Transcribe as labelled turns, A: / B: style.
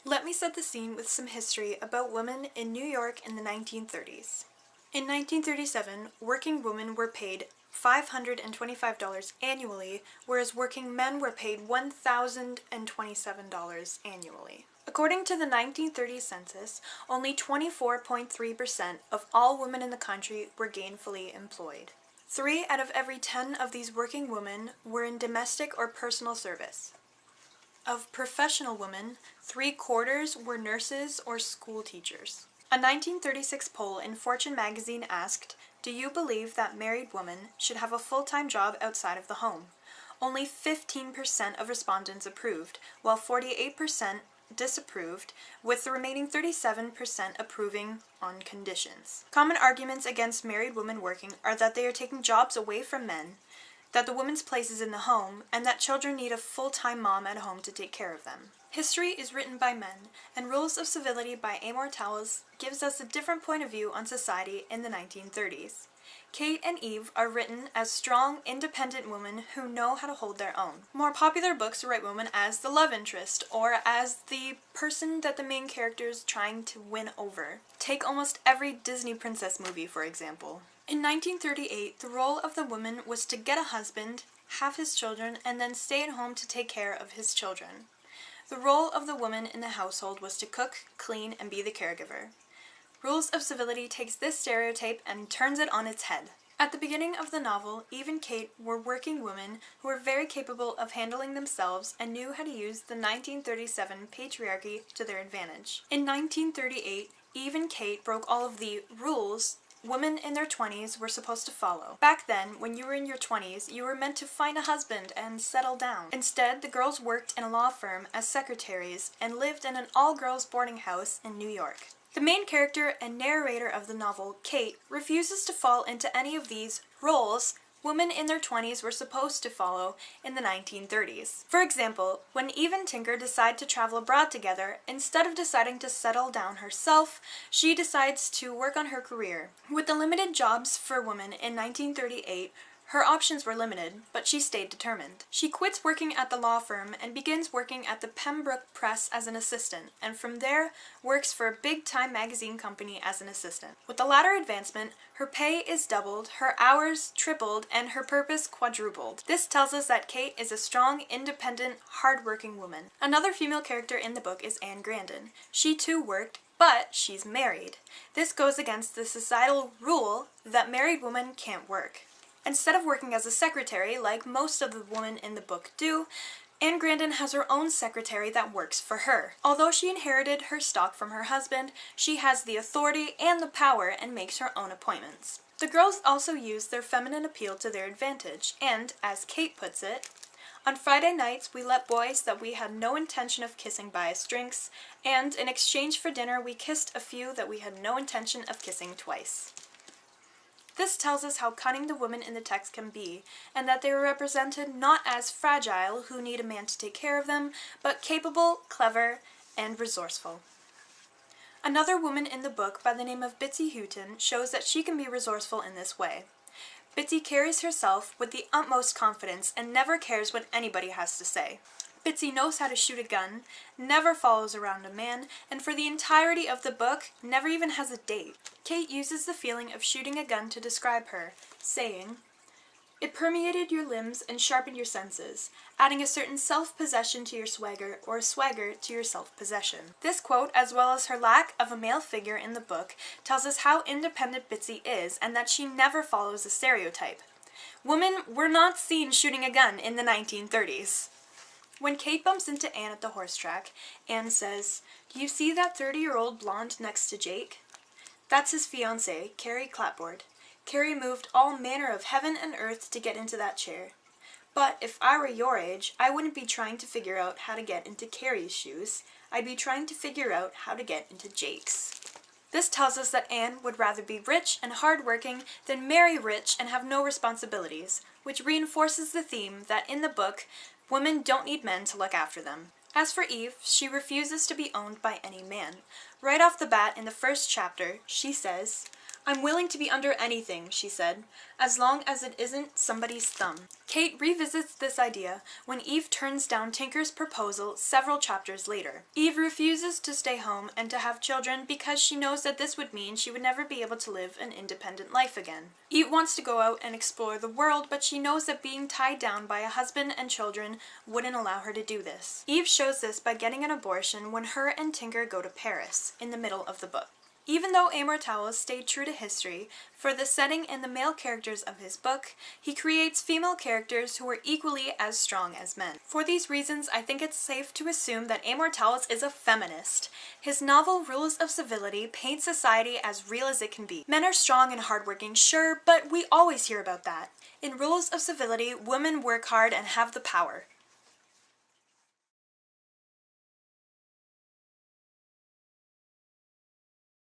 A: Let me set the scene with some history about women in New York in the 1930s. In 1937, working women were paid $525 annually, whereas working men were paid $1,027 annually. According to the 1930 census, only 24.3% of all women in the country were gainfully employed. 3 out of every 10 of these working women were in domestic or personal service. Of professional women, 3/4 were nurses or school teachers. A 1936 poll in Fortune magazine asked, "Do you believe that married women should have a full-time job outside of the home?" Only 15% of respondents approved, while 48% disapproved, with the remaining 37% approving on conditions. Common arguments against married women working are that they are taking jobs away from men, that the woman's place is in the home, and that children need a full-time mom at home to take care of them. History is written by men, and Rules of Civility by Amor Towles gives us a different point of view on society in the 1930s. Kate and Eve are written as strong, independent women who know how to hold their own. More popular books write women as the love interest, or as the person that the main character is trying to win over. Take almost every Disney princess movie, for example. In 1938, the role of the woman was to get a husband, have his children, and then stay at home to take care of his children. The role of the woman in the household was to cook, clean, and be the caregiver. Rules of Civility takes this stereotype and turns it on its head. At the beginning of the novel, Eve and Kate were working women who were very capable of handling themselves and knew how to use the 1937 patriarchy to their advantage. In 1938, Eve and Kate broke all of the rules women in their 20s were supposed to follow. Back then, when you were in your 20s, you were meant to find a husband and settle down. Instead, the girls worked in a law firm as secretaries and lived in an all-girls boarding house in New York. The main character and narrator of the novel, Kate, refuses to fall into any of these roles women in their 20s were supposed to follow in the 1930s. For example, when Eve and Tinker decide to travel abroad together, instead of deciding to settle down herself, she decides to work on her career. With the limited jobs for women in 1938, her options were limited, but she stayed determined. She quits working at the law firm and begins working at the Pembroke Press as an assistant, and from there works for a big-time magazine company as an assistant. With the latter advancement, her pay is doubled, her hours tripled, and her purpose quadrupled. This tells us that Kate is a strong, independent, hard-working woman. Another female character in the book is Anne Grandin. She too worked, but she's married. This goes against the societal rule that married women can't work. Instead of working as a secretary, like most of the women in the book do, Anne Grandin has her own secretary that works for her. Although she inherited her stock from her husband, she has the authority and the power and makes her own appointments. The girls also use their feminine appeal to their advantage, and, as Kate puts it, "On Friday nights, we let boys that we had no intention of kissing buy us drinks, and in exchange for dinner, we kissed a few that we had no intention of kissing twice." This tells us how cunning the women in the text can be, and that they are represented not as fragile, who need a man to take care of them, but capable, clever, and resourceful. Another woman in the book by the name of Bitsy Houghton shows that she can be resourceful in this way. Bitsy carries herself with the utmost confidence and never cares what anybody has to say. Bitsy knows how to shoot a gun, never follows around a man, and for the entirety of the book, never even has a date. Kate uses the feeling of shooting a gun to describe her, saying, "It permeated your limbs and sharpened your senses, adding a certain self-possession to your swagger, or a swagger to your self-possession." This quote, as well as her lack of a male figure in the book, tells us how independent Bitsy is and that she never follows a stereotype. Women were not seen shooting a gun in the 1930s. When Kate bumps into Anne at the horse track, Anne says, "Do you see that 30-year-old blonde next to Jake? That's his fiancée, Carrie Clapboard. Carrie moved all manner of heaven and earth to get into that chair. But if I were your age, I wouldn't be trying to figure out how to get into Carrie's shoes. I'd be trying to figure out how to get into Jake's." This tells us that Anne would rather be rich and hardworking than marry rich and have no responsibilities, which reinforces the theme that in the book, women don't need men to look after them. As for Eve, she refuses to be owned by any man. Right off the bat in the first chapter, she says, "I'm willing to be under anything," she said, "as long as it isn't somebody's thumb." Kate revisits this idea when Eve turns down Tinker's proposal several chapters later. Eve refuses to stay home and to have children because she knows that this would mean she would never be able to live an independent life again. Eve wants to go out and explore the world, but she knows that being tied down by a husband and children wouldn't allow her to do this. Eve shows this by getting an abortion when her and Tinker go to Paris, in the middle of the book. Even though Amor Towles stayed true to history, for the setting and the male characters of his book, he creates female characters who are equally as strong as men. For these reasons, I think it's safe to assume that Amor Towles is a feminist. His novel Rules of Civility paints society as real as it can be. Men are strong and hardworking, sure, but we always hear about that. In Rules of Civility, women work hard and have the power.